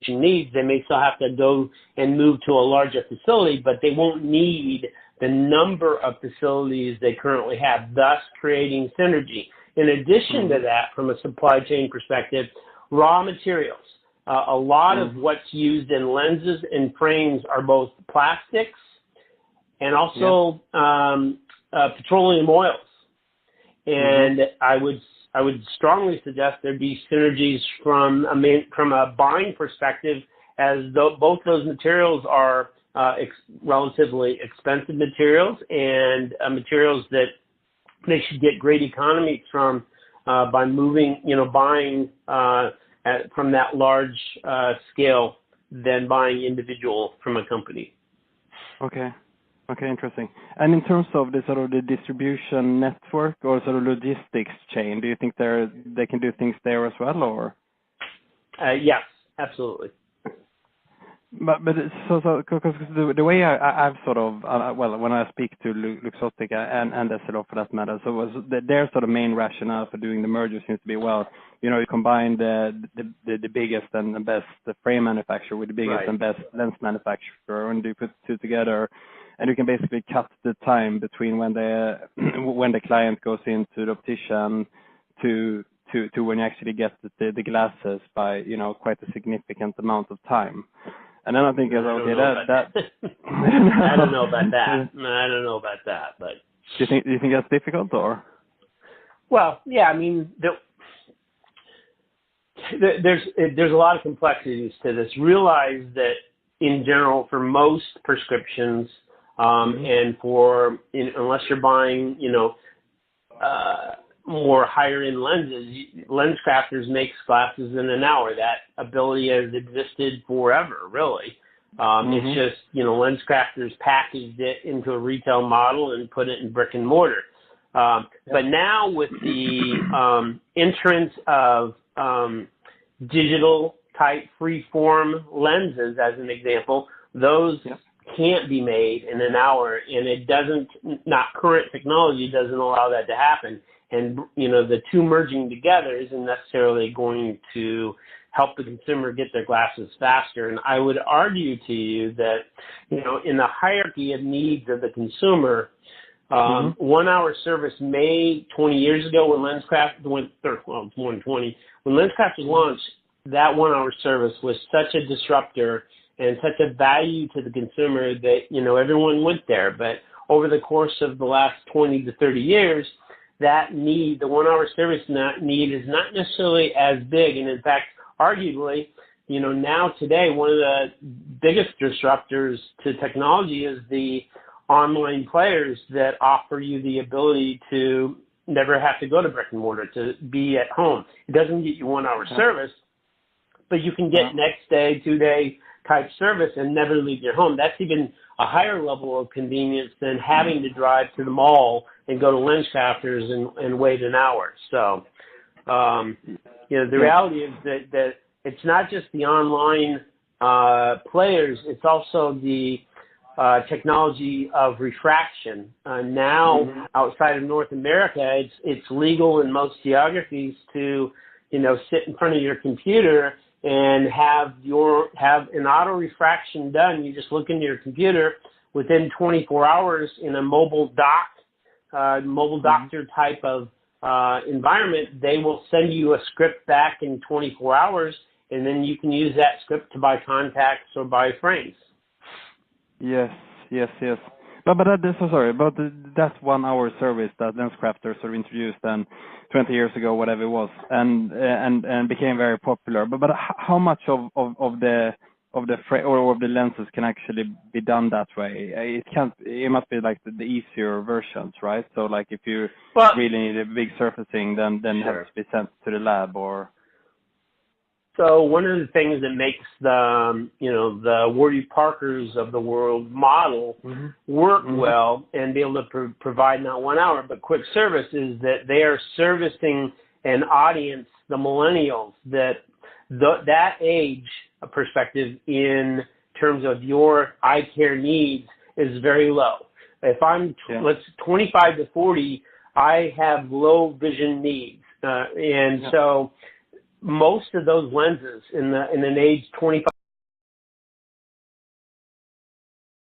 needs, they may still have to go and move to a larger facility, but they won't need the number of facilities they currently have, thus creating synergy. In addition to that, from a supply chain perspective, raw materials. A lot of what's used in lenses and frames are both plastics and also petroleum oils. And I would strongly suggest there be synergies from a buying perspective, as though both those materials are relatively expensive materials and materials that they should get great economies from by buying from that large scale than buying individual from a company. Okay, interesting. And in terms of the sort of the distribution network or sort of logistics chain, do you think they can do things there as well, or? Yes, absolutely. But so because the way I've sort of when I speak to Luxottica and Essilor for that matter, so their sort of main rationale for doing the merger seems to be, you combine the biggest and the best frame manufacturer with the biggest and best lens manufacturer, and you put two together, and you can basically cut the time between when the client goes into the optician to when you actually get the glasses by quite a significant amount of time. And then I think, I don't know about that. But do you think that's difficult, or? Well, yeah. I mean, there's a lot of complexities to this. Realize that in general, for most prescriptions, and unless you're buying, more higher end lenses, LensCrafters makes glasses in an hour. That ability has existed forever, really. It's just, LensCrafters packaged it into a retail model and put it in brick and mortar. But now with the entrance of digital type freeform lenses, as an example, those can't be made in an hour, and current technology doesn't allow that to happen. And, the two merging together isn't necessarily going to help the consumer get their glasses faster. And I would argue to you that, in the hierarchy of needs of the consumer, 1 hour service 20 years ago when LensCraft it's more than 20, when LensCraft was launched, that 1 hour service was such a disruptor and such a value to the consumer that, everyone went there. But over the course of the last 20 to 30 years, that need, the 1 hour service need, is not necessarily as big. And in fact, arguably, now today, one of the biggest disruptors to technology is the online players that offer you the ability to never have to go to brick and mortar, to be at home. It doesn't get you 1 hour service, but you can get next day, 2 day type service and never leave your home. That's even a higher level of convenience than having to drive to the mall and go to LensCrafters and wait an hour. So, the reality is that it's not just the online players, it's also the technology of refraction. Now, outside of North America, it's legal in most geographies to, sit in front of your computer and have an auto refraction done. You just look into your computer within 24 hours in a mobile doctor type of environment. They will send you a script back in 24 hours, and then you can use that script to buy contacts or buy frames. Yes. But that 1 hour service that LensCrafters sort of introduced then 20 years ago, whatever it was, and became very popular. But how much of the lenses can actually be done that way? It must be like the easier versions, right? So like if you really need a big surfacing, then it has to be sent to the lab, or. So one of the things that makes the Warby Parkers of the world model work well and be able to provide not 1 hour but quick service is that they are servicing an audience, the millennials, that age perspective in terms of your eye care needs is very low. If I'm 25 to 40, I have low vision needs, so most of those lenses in an age 25